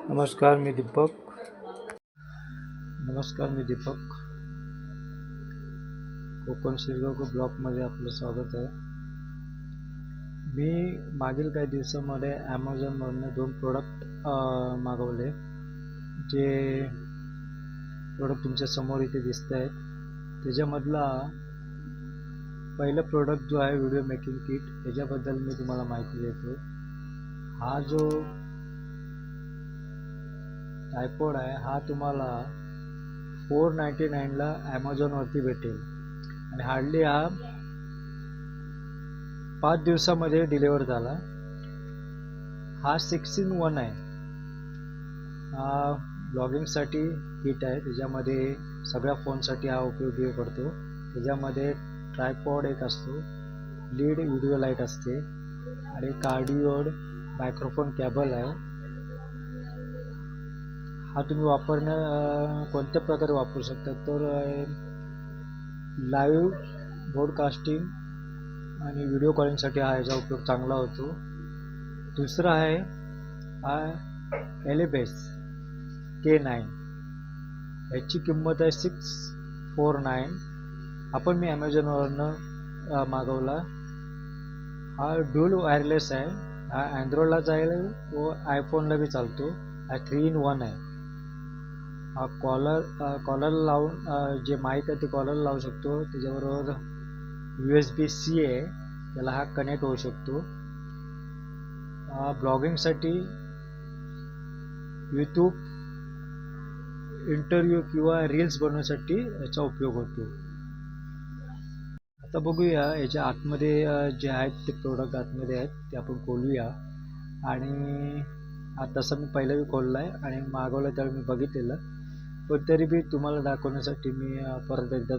नमस्कार मी दीपक. कोकण शिरगाव ब्लॉगमध्ये आपलं स्वागत आहे. मी मागील काही दिवसामध्ये ॲमेझॉनवरनं 2 प्रोडक्ट मागवले. जे प्रोडक्ट तुमच्या समोर इथे दिसत आहेत. त्याच्यामधला पहिला प्रोडक्ट जो आहे व्हिडिओ मेकिंग किट, याच्याबद्दल मी तुम्हाला माहिती देतो. हा जो ट्रायपॉड आहे हा तुम्हाला 499 ला ॲमेझॉनवरती भेटेल आणि हार्डली हा 5 दिवसामध्ये डिलिव्हर झाला. हा 6-in-1 आहे. हा ब्लॉगिंगसाठी किट आहे. त्याच्यामध्ये सगळ्या फोनसाठी हा उपयोगी पडतो. त्याच्यामध्ये ट्रायपॉड एक असतो, लीड व्हिडिओ लाईट असते आणि कार्डिओड मायक्रोफोन केबल आहे. हा तुम्ही कोणत्या प्रकारे वापरू शकता, तर लाईव्ह ब्रॉडकास्टिंग आणि व्हिडिओ कॉलिंगसाठी हा याचा उपयोग चांगला होतो. दुसरा आहे हा एलिबेस K9. याची किंमत आहे 649. आपण मी ॲमेझॉनवरनं मागवला. हा ड्युअल वायरलेस आहे. हा अँड्रॉइडला जाईल व आयफोनला बी चालतो. हा 3-in-1 आहे. हा कॉलर लावून जे माईक आहे ते कॉलर लावू शकतो. त्याच्याबरोबर USB-C आहे, त्याला हा कनेक्ट होऊ शकतो. ब्लॉगिंगसाठी, यूट्यूब, इंटरव्ह्यू किंवा रील्स बनवण्यासाठी याचा उपयोग होतो. आता बघूया याच्या आतमध्ये जे आहेत ते प्रोडक्ट आतमध्ये आहेत ते आपण खोलूया. आणि तसं मी पहिला बी खोलला आहे आणि मागवलं त्यावेळी मी बघितलेलं, पण तरी बी तुम्हाला दाखवण्यासाठी मी परत एकदा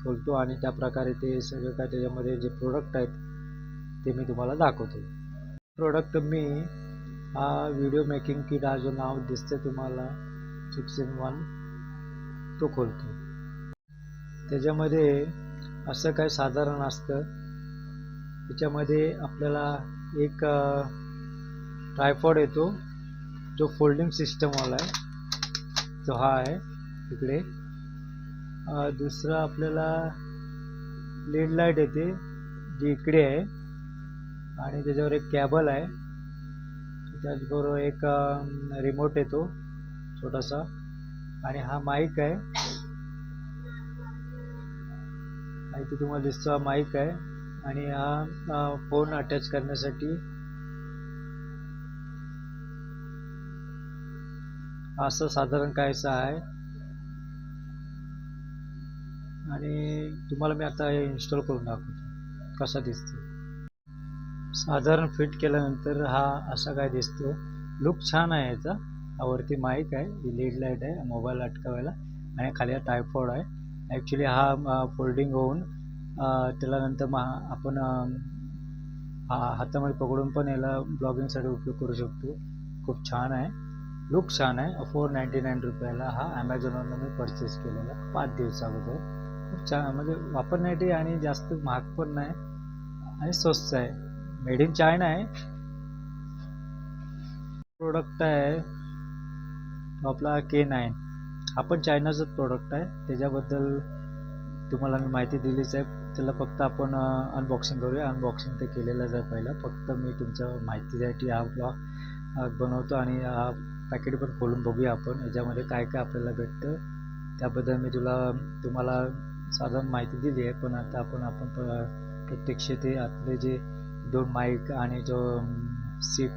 खोलतो आणि त्या प्रकारे ते सगळं काय त्याच्यामध्ये जे प्रोडक्ट आहेत ते मी तुम्हाला दाखवतो. प्रोडक्ट मी हा व्हिडिओ मेकिंग किट, हा जो नाव दिसतं तुम्हाला 6-in-1, तो खोलतो. त्याच्यामध्ये असं काय साधारण असतं. त्याच्यामध्ये आपल्याला एक ट्रायपॉड येतो जो फोल्डिंग सिस्टमवाला आहे, तो हा आहे इकडे. दुसरा आपल्याला लीड लाईट येते जी इकडे आहे आणि त्याच्यावर एक केबल आहे. त्याचबरोबर एक रिमोट येतो छोटासा आणि हा माईक आहे. इथे तुम्हाला दिसतो हा माईक आहे आणि हा फोन अटॅच करण्यासाठी असं साधारण कायचं आहे. आणि तुम्हाला मी आता हे इन्स्टॉल करून दाखवतो कसा दिसतो. साधारण फिट केल्यानंतर हा असा काय दिसतो. लुक छान आहे याचा. हा वरती माईक आहे, ही लीड लाईट आहे मोबाईल अटकावायला आणि खाली हा ट्रायपॉड आहे. ॲक्च्युली हा फोल्डिंग होऊन त्याला नंतर मग आपण हातामध्ये पकडून पण याला ब्लॉगिंगसाठी उपयोग करू शकतो. खूप छान आहे, लुक छान आहे. 499 रुपयाला हा ॲमेझॉनवरून मी परचेस केलेला 5 दिवसा अगोदर. खूप छान, म्हणजे वापरण्यासाठी आणि जास्त महाग पण नाही आणि स्वस्त आहे. मेड इन चायना आहे. प्रोडक्ट आहे आपला K9. हा पण चायनाचाच प्रोडक्ट आहे. त्याच्याबद्दल तुम्हाला मी माहिती दिलीच आहे. त्याला फक्त आपण अनबॉक्सिंग करूया. अनबॉक्सिंग ते केलेलंच आहे पहिला. फक्त मी तुमच्या माहितीसाठी हा ब्लॉग बनवतो आणि हा पॅकेट पण खोलून बघूया आपण याच्यामध्ये काय काय आपल्याला भेटतं. त्याबद्दल मी तुम्हाला साधारण माहिती दिली आहे. पण आता आपण प्रत्यक्ष ते आतले जे 2 माईक आणि जो सी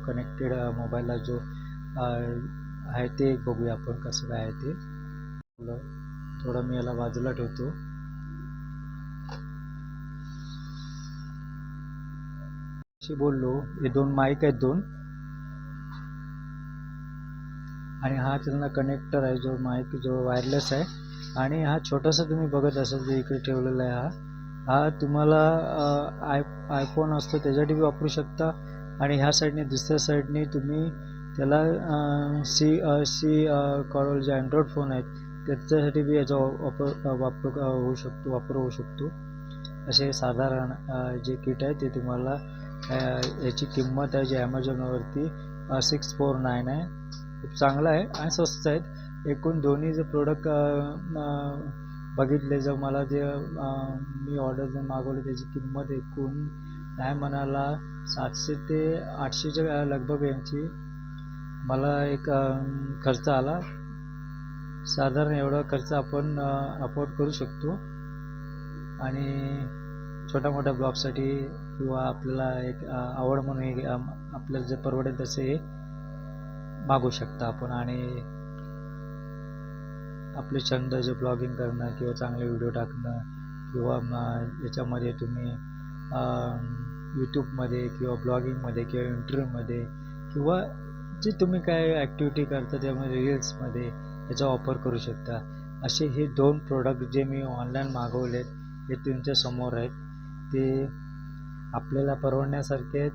कनेक्टेड मोबाईलला जो आहे ते बघूया आपण कसं काय आहे ते. थोडं मी याला बाजूला ठेवतो. अशी बोललो, हे 2 माईक आहेत 2 आणि हा त्यांना कनेक्टर आहे जो माईक जो वायरलेस आहे. आणि हा छोटासा तुम्ही बघत असाल जो इकडे ठेवलेला आहे, हा तुम्हाला आयफोन असतो त्याच्यासाठी वापरू शकता. आणि ह्या साईडने दुसऱ्या साईडने तुम्ही त्याला सी कॉल जे अँड्रॉइड फोन आहेत त्याच्यासाठी बी याचा वापर होऊ शकतो. असे साधारण जे किट आहे ते तुम्हाला याची किंमत आहे जी ॲमेझॉनवरती 649 आहे. खूप चांगला आहे आणि स्वस्त आहेत. एकूण दोन्ही जे प्रोडक्ट बघितले, जर मला जे मी ऑर्डर जे मागवले त्याची किंमत एकूण नाही म्हणाला 700 ते 800च्या लगभग यांची मला एक खर्च आला. साधारण एवढा खर्च आपण अफोर्ड करू शकतो आणि छोट्या मोठ्या ब्लॉगसाठी किंवा आपल्याला एक आवड म्हणून आपल्याला जे परवडेल तसे मागू शकता आपण. आणि आपले छंद जे ब्लॉगिंग करणं किंवा चांगले व्हिडिओ टाकणं किंवा याच्यामध्ये तुम्ही यूट्यूबमध्ये किंवा ब्लॉगिंगमध्ये किंवा इंटरव्ह्यूमध्ये किंवा जे तुम्ही काय ॲक्टिव्हिटी करता त्यामध्ये रील्समध्ये याचा वापर करू शकता. असे हे 2 प्रोडक्ट जे मी ऑनलाईन मागवलेत हे तुमच्या समोर आहेत. ते आपल्याला परवडण्यासारखे आहेत.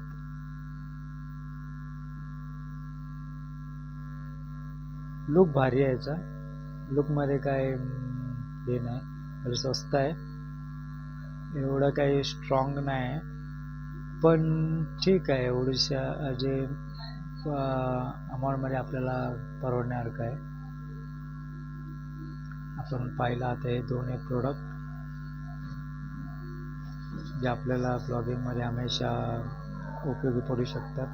लुक भारी आहे याचा. लुकमध्ये काय हे नाही, तर स्वस्त आहे, एवढं काही स्ट्रॉंग नाही आहे, पण ठीक आहे. एवढीशा जे अमाऊंटमध्ये आपल्याला परवडण्यासारखं आहे. आपण पाहिलं आता हे 2 प्रोडक्ट जे आपल्याला ब्लॉगिंगमध्ये हमेशा उपयोगी पडू शकतात.